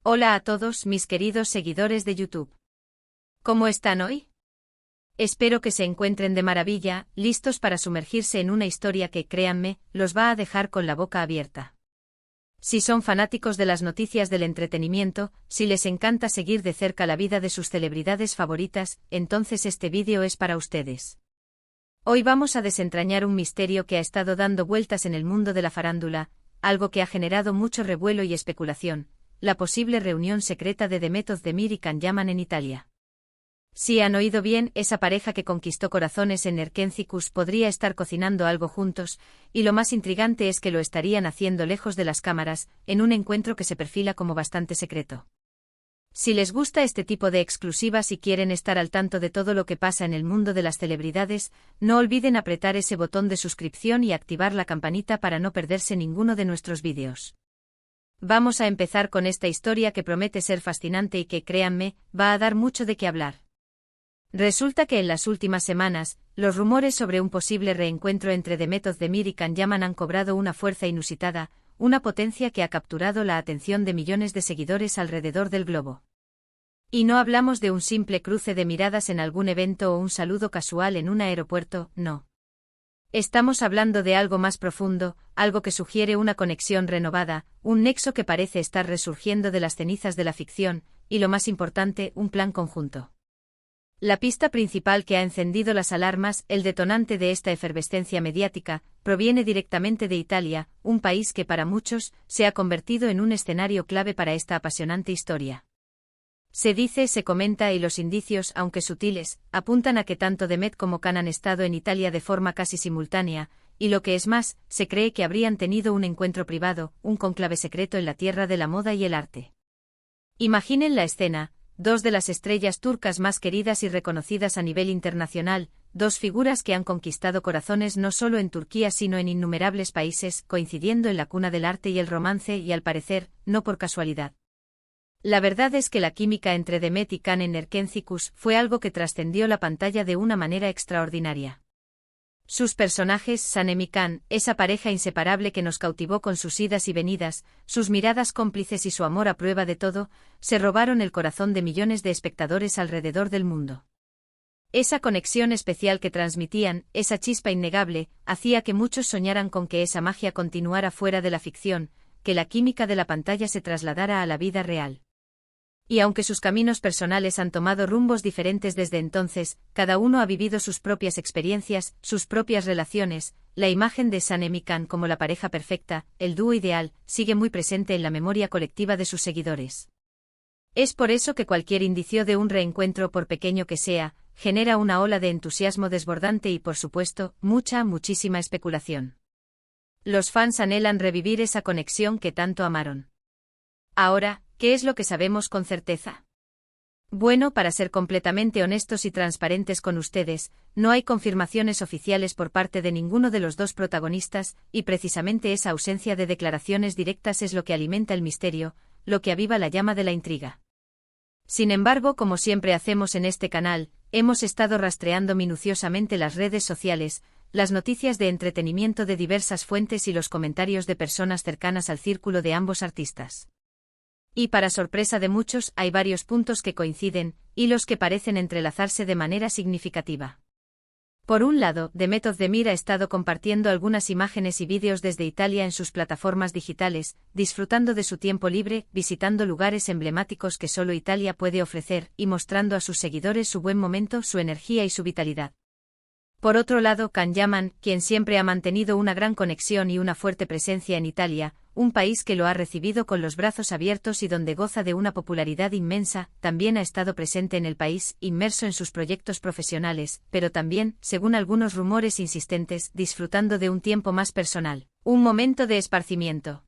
Hola a todos mis queridos seguidores de YouTube. ¿Cómo están hoy? Espero que se encuentren de maravilla, listos para sumergirse en una historia que, créanme, los va a dejar con la boca abierta. Si son fanáticos de las noticias del entretenimiento, si les encanta seguir de cerca la vida de sus celebridades favoritas, entonces este vídeo es para ustedes. Hoy vamos a desentrañar un misterio que ha estado dando vueltas en el mundo de la farándula, algo que ha generado mucho revuelo y especulación: la posible reunión secreta de Demet Özdemir y Can Yaman en Italia. Si han oído bien, esa pareja que conquistó corazones en Erkenci podría estar cocinando algo juntos, y lo más intrigante es que lo estarían haciendo lejos de las cámaras, en un encuentro que se perfila como bastante secreto. Si les gusta este tipo de exclusivas y quieren estar al tanto de todo lo que pasa en el mundo de las celebridades, no olviden apretar ese botón de suscripción y activar la campanita para no perderse ninguno de nuestros vídeos. Vamos a empezar con esta historia que promete ser fascinante y que, créanme, va a dar mucho de qué hablar. Resulta que en las últimas semanas, los rumores sobre un posible reencuentro entre Demet Özdemir y Can Yaman han cobrado una fuerza inusitada, una potencia que ha capturado la atención de millones de seguidores alrededor del globo. Y no hablamos de un simple cruce de miradas en algún evento o un saludo casual en un aeropuerto, no. Estamos hablando de algo más profundo, algo que sugiere una conexión renovada, un nexo que parece estar resurgiendo de las cenizas de la ficción, y lo más importante, un plan conjunto. La pista principal que ha encendido las alarmas, el detonante de esta efervescencia mediática, proviene directamente de Italia, un país que para muchos se ha convertido en un escenario clave para esta apasionante historia. Se dice, se comenta y los indicios, aunque sutiles, apuntan a que tanto Demet como Can han estado en Italia de forma casi simultánea, y lo que es más, se cree que habrían tenido un encuentro privado, un cónclave secreto en la tierra de la moda y el arte. Imaginen la escena: dos de las estrellas turcas más queridas y reconocidas a nivel internacional, dos figuras que han conquistado corazones no solo en Turquía sino en innumerables países, coincidiendo en la cuna del arte y el romance y, al parecer, no por casualidad. La verdad es que la química entre Demet y Can en Erkenci fue algo que trascendió la pantalla de una manera extraordinaria. Sus personajes, Sanem y Can, esa pareja inseparable que nos cautivó con sus idas y venidas, sus miradas cómplices y su amor a prueba de todo, se robaron el corazón de millones de espectadores alrededor del mundo. Esa conexión especial que transmitían, esa chispa innegable, hacía que muchos soñaran con que esa magia continuara fuera de la ficción, que la química de la pantalla se trasladara a la vida real. Y aunque sus caminos personales han tomado rumbos diferentes desde entonces, cada uno ha vivido sus propias experiencias, sus propias relaciones, la imagen de Sanem y Can como la pareja perfecta, el dúo ideal, sigue muy presente en la memoria colectiva de sus seguidores. Es por eso que cualquier indicio de un reencuentro, por pequeño que sea, genera una ola de entusiasmo desbordante y, por supuesto, muchísima especulación. Los fans anhelan revivir esa conexión que tanto amaron. Ahora, ¿qué es lo que sabemos con certeza? Bueno, para ser completamente honestos y transparentes con ustedes, no hay confirmaciones oficiales por parte de ninguno de los dos protagonistas, y precisamente esa ausencia de declaraciones directas es lo que alimenta el misterio, lo que aviva la llama de la intriga. Sin embargo, como siempre hacemos en este canal, hemos estado rastreando minuciosamente las redes sociales, las noticias de entretenimiento de diversas fuentes y los comentarios de personas cercanas al círculo de ambos artistas. Y para sorpresa de muchos, hay varios puntos que coinciden, hilos que parecen entrelazarse de manera significativa. Por un lado, Demet Özdemir ha estado compartiendo algunas imágenes y vídeos desde Italia en sus plataformas digitales, disfrutando de su tiempo libre, visitando lugares emblemáticos que solo Italia puede ofrecer, y mostrando a sus seguidores su buen momento, su energía y su vitalidad. Por otro lado, Can Yaman, quien siempre ha mantenido una gran conexión y una fuerte presencia en Italia, un país que lo ha recibido con los brazos abiertos y donde goza de una popularidad inmensa, también ha estado presente en el país, inmerso en sus proyectos profesionales, pero también, según algunos rumores insistentes, disfrutando de un tiempo más personal, un momento de esparcimiento.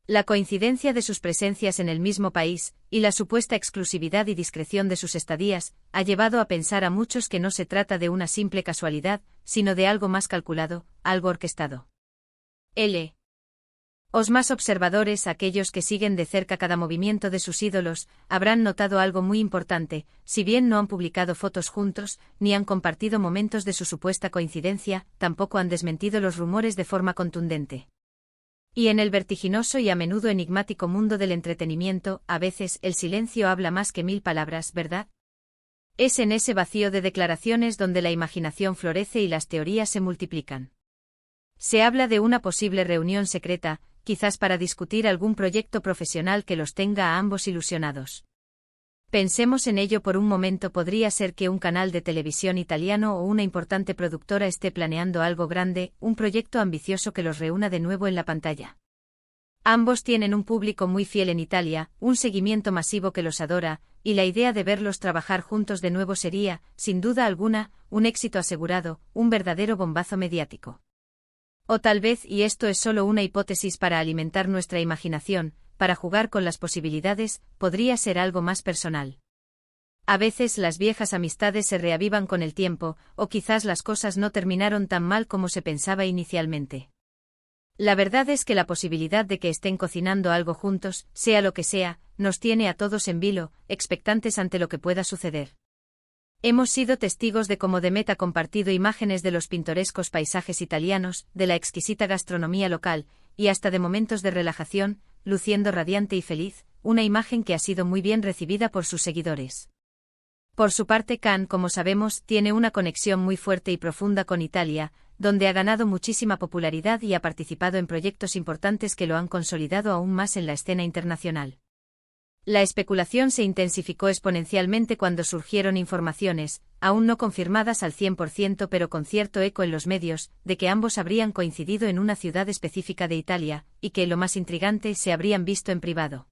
La coincidencia de sus presencias en el mismo país, y la supuesta exclusividad y discreción de sus estadías, ha llevado a pensar a muchos que no se trata de una simple casualidad, sino de algo más calculado, algo orquestado. Os más observadores, aquellos que siguen de cerca cada movimiento de sus ídolos, habrán notado algo muy importante: si bien no han publicado fotos juntos, ni han compartido momentos de su supuesta coincidencia, tampoco han desmentido los rumores de forma contundente. Y en el vertiginoso y a menudo enigmático mundo del entretenimiento, a veces el silencio habla más que 1000 palabras, ¿verdad? Es en ese vacío de declaraciones donde la imaginación florece y las teorías se multiplican. Se habla de una posible reunión secreta, quizás para discutir algún proyecto profesional que los tenga a ambos ilusionados. Pensemos en ello por un momento. Podría ser que un canal de televisión italiano o una importante productora esté planeando algo grande, un proyecto ambicioso que los reúna de nuevo en la pantalla. Ambos tienen un público muy fiel en Italia, un seguimiento masivo que los adora, y la idea de verlos trabajar juntos de nuevo sería, sin duda alguna, un éxito asegurado, un verdadero bombazo mediático. O tal vez, y esto es solo una hipótesis para alimentar nuestra imaginación, para jugar con las posibilidades, podría ser algo más personal. A veces las viejas amistades se reavivan con el tiempo, o quizás las cosas no terminaron tan mal como se pensaba inicialmente. La verdad es que la posibilidad de que estén cocinando algo juntos, sea lo que sea, nos tiene a todos en vilo, expectantes ante lo que pueda suceder. Hemos sido testigos de cómo Demet ha compartido imágenes de los pintorescos paisajes italianos, de la exquisita gastronomía local, y hasta de momentos de relajación, luciendo radiante y feliz, una imagen que ha sido muy bien recibida por sus seguidores. Por su parte, Can, como sabemos, tiene una conexión muy fuerte y profunda con Italia, donde ha ganado muchísima popularidad y ha participado en proyectos importantes que lo han consolidado aún más en la escena internacional. La especulación se intensificó exponencialmente cuando surgieron informaciones, aún no confirmadas al 100% pero con cierto eco en los medios, de que ambos habrían coincidido en una ciudad específica de Italia, y que, lo más intrigante, se habrían visto en privado.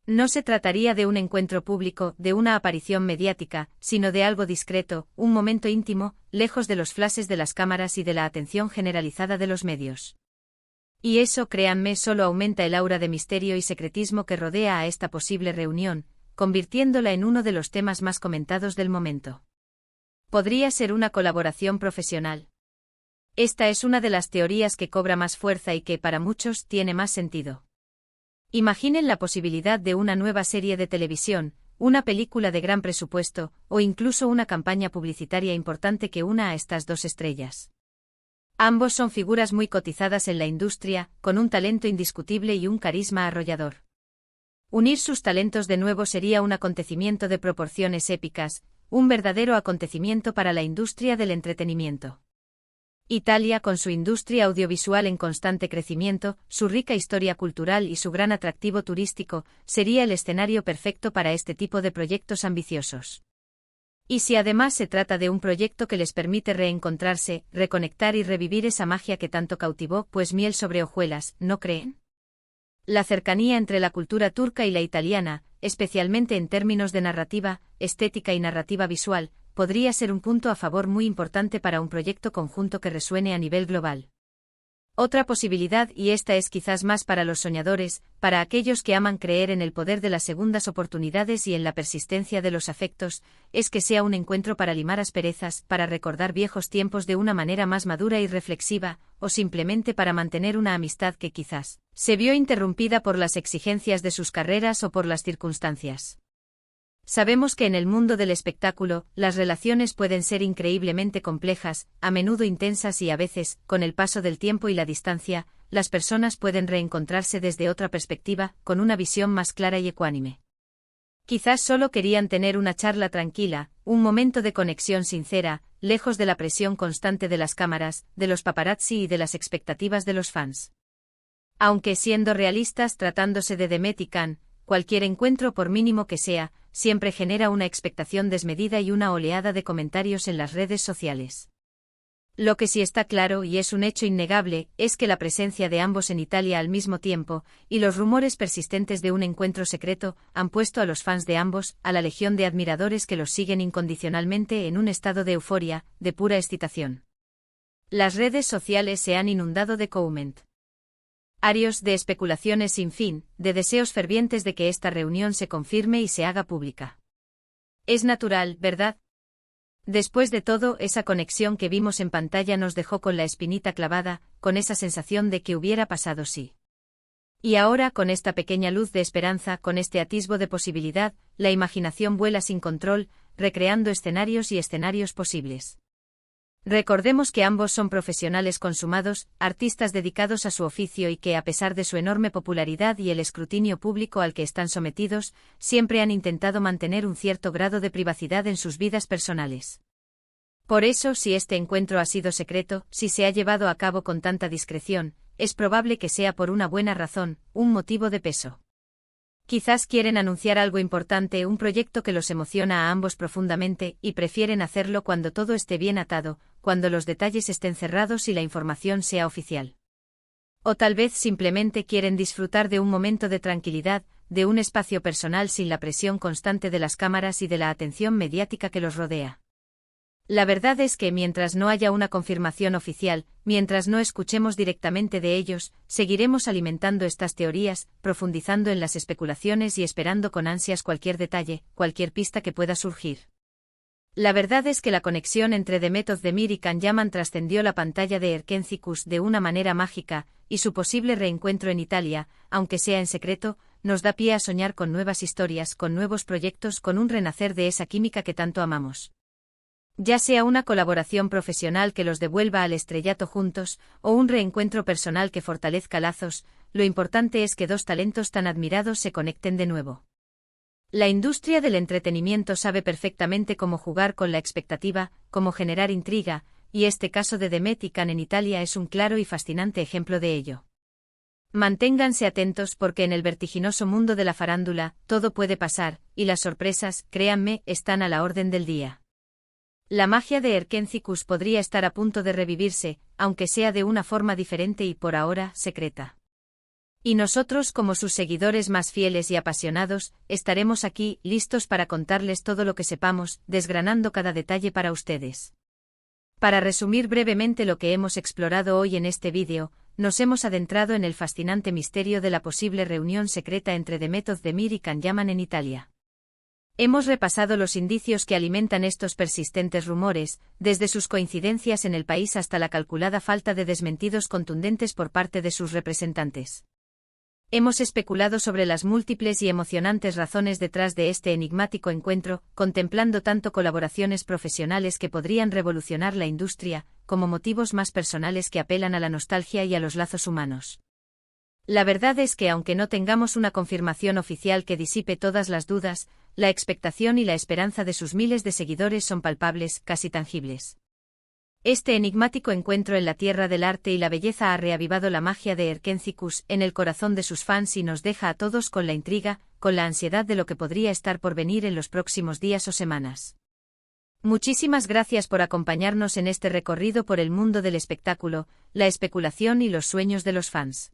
No se trataría de un encuentro público, de una aparición mediática, sino de algo discreto, un momento íntimo, lejos de los flashes de las cámaras y de la atención generalizada de los medios. Y eso, créanme, solo aumenta el aura de misterio y secretismo que rodea a esta posible reunión, convirtiéndola en uno de los temas más comentados del momento. ¿Podría ser una colaboración profesional? Esta es una de las teorías que cobra más fuerza y que, para muchos, tiene más sentido. Imaginen la posibilidad de una nueva serie de televisión, una película de gran presupuesto, o incluso una campaña publicitaria importante que una a estas dos estrellas. Ambos son figuras muy cotizadas en la industria, con un talento indiscutible y un carisma arrollador. Unir sus talentos de nuevo sería un acontecimiento de proporciones épicas, un verdadero acontecimiento para la industria del entretenimiento. Italia, con su industria audiovisual en constante crecimiento, su rica historia cultural y su gran atractivo turístico, sería el escenario perfecto para este tipo de proyectos ambiciosos. Y si además se trata de un proyecto que les permite reencontrarse, reconectar y revivir esa magia que tanto cautivó, pues miel sobre hojuelas, ¿no creen? La cercanía entre la cultura turca y la italiana, especialmente en términos de narrativa, estética y narrativa visual, podría ser un punto a favor muy importante para un proyecto conjunto que resuene a nivel global. Otra posibilidad, y esta es quizás más para los soñadores, para aquellos que aman creer en el poder de las segundas oportunidades y en la persistencia de los afectos, es que sea un encuentro para limar asperezas, para recordar viejos tiempos de una manera más madura y reflexiva, o simplemente para mantener una amistad que quizás se vio interrumpida por las exigencias de sus carreras o por las circunstancias. Sabemos que en el mundo del espectáculo, las relaciones pueden ser increíblemente complejas, a menudo intensas y a veces, con el paso del tiempo y la distancia, las personas pueden reencontrarse desde otra perspectiva, con una visión más clara y ecuánime. Quizás solo querían tener una charla tranquila, un momento de conexión sincera, lejos de la presión constante de las cámaras, de los paparazzi y de las expectativas de los fans. Aunque siendo realistas, tratándose de Demet y Can, cualquier encuentro, por mínimo que sea, siempre genera una expectación desmedida y una oleada de comentarios en las redes sociales. Lo que sí está claro, y es un hecho innegable, es que la presencia de ambos en Italia al mismo tiempo, y los rumores persistentes de un encuentro secreto, han puesto a los fans de ambos, a la legión de admiradores que los siguen incondicionalmente, en un estado de euforia, de pura excitación. Las redes sociales se han inundado de comentarios, de especulaciones sin fin, de deseos fervientes de que esta reunión se confirme y se haga pública. Es natural, ¿verdad? Después de todo, esa conexión que vimos en pantalla nos dejó con la espinita clavada, con esa sensación de que hubiera pasado si. Y ahora, con esta pequeña luz de esperanza, con este atisbo de posibilidad, la imaginación vuela sin control, recreando escenarios y escenarios posibles. Recordemos que ambos son profesionales consumados, artistas dedicados a su oficio y que, a pesar de su enorme popularidad y el escrutinio público al que están sometidos, siempre han intentado mantener un cierto grado de privacidad en sus vidas personales. Por eso, si este encuentro ha sido secreto, si se ha llevado a cabo con tanta discreción, es probable que sea por una buena razón, un motivo de peso. Quizás quieren anunciar algo importante, un proyecto que los emociona a ambos profundamente, y prefieren hacerlo cuando todo esté bien atado, cuando los detalles estén cerrados y la información sea oficial. O tal vez simplemente quieren disfrutar de un momento de tranquilidad, de un espacio personal sin la presión constante de las cámaras y de la atención mediática que los rodea. La verdad es que mientras no haya una confirmación oficial, mientras no escuchemos directamente de ellos, seguiremos alimentando estas teorías, profundizando en las especulaciones y esperando con ansias cualquier detalle, cualquier pista que pueda surgir. La verdad es que la conexión entre Demet Özdemir y Can Yaman trascendió la pantalla de Erkenzicus de una manera mágica, y su posible reencuentro en Italia, aunque sea en secreto, nos da pie a soñar con nuevas historias, con nuevos proyectos, con un renacer de esa química que tanto amamos. Ya sea una colaboración profesional que los devuelva al estrellato juntos, o un reencuentro personal que fortalezca lazos, lo importante es que dos talentos tan admirados se conecten de nuevo. La industria del entretenimiento sabe perfectamente cómo jugar con la expectativa, cómo generar intriga, y este caso de Demet y Can en Italia es un claro y fascinante ejemplo de ello. Manténganse atentos porque en el vertiginoso mundo de la farándula, todo puede pasar, y las sorpresas, créanme, están a la orden del día. La magia de Erkenzicus podría estar a punto de revivirse, aunque sea de una forma diferente y por ahora, secreta. Y nosotros, como sus seguidores más fieles y apasionados, estaremos aquí, listos para contarles todo lo que sepamos, desgranando cada detalle para ustedes. Para resumir brevemente lo que hemos explorado hoy en este vídeo, nos hemos adentrado en el fascinante misterio de la posible reunión secreta entre Demet Özdemir y Can Yaman en Italia. Hemos repasado los indicios que alimentan estos persistentes rumores, desde sus coincidencias en el país hasta la calculada falta de desmentidos contundentes por parte de sus representantes. Hemos especulado sobre las múltiples y emocionantes razones detrás de este enigmático encuentro, contemplando tanto colaboraciones profesionales que podrían revolucionar la industria, como motivos más personales que apelan a la nostalgia y a los lazos humanos. La verdad es que aunque no tengamos una confirmación oficial que disipe todas las dudas, la expectación y la esperanza de sus miles de seguidores son palpables, casi tangibles. Este enigmático encuentro en la tierra del arte y la belleza ha reavivado la magia de Erkenzicus en el corazón de sus fans y nos deja a todos con la intriga, con la ansiedad de lo que podría estar por venir en los próximos días o semanas. Muchísimas gracias por acompañarnos en este recorrido por el mundo del espectáculo, la especulación y los sueños de los fans.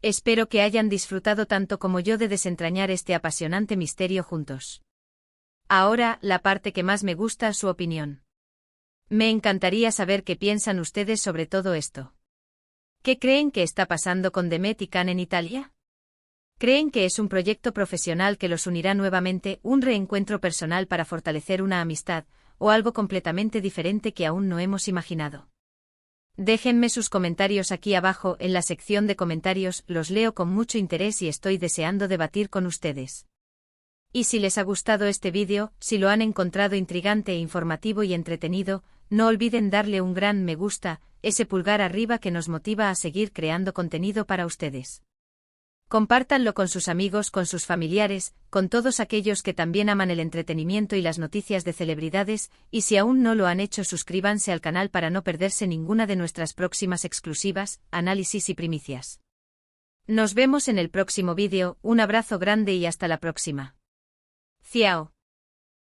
Espero que hayan disfrutado tanto como yo de desentrañar este apasionante misterio juntos. Ahora, la parte que más me gusta, su opinión. Me encantaría saber qué piensan ustedes sobre todo esto. ¿Qué creen que está pasando con Demet y Can en Italia? ¿Creen que es un proyecto profesional que los unirá nuevamente, un reencuentro personal para fortalecer una amistad, o algo completamente diferente que aún no hemos imaginado? Déjenme sus comentarios aquí abajo en la sección de comentarios, los leo con mucho interés y estoy deseando debatir con ustedes. Y si les ha gustado este vídeo, si lo han encontrado intrigante e informativo y entretenido, no olviden darle un gran me gusta, ese pulgar arriba que nos motiva a seguir creando contenido para ustedes. Compártanlo con sus amigos, con sus familiares, con todos aquellos que también aman el entretenimiento y las noticias de celebridades, y si aún no lo han hecho, suscríbanse al canal para no perderse ninguna de nuestras próximas exclusivas, análisis y primicias. Nos vemos en el próximo vídeo, un abrazo grande y hasta la próxima. Ciao.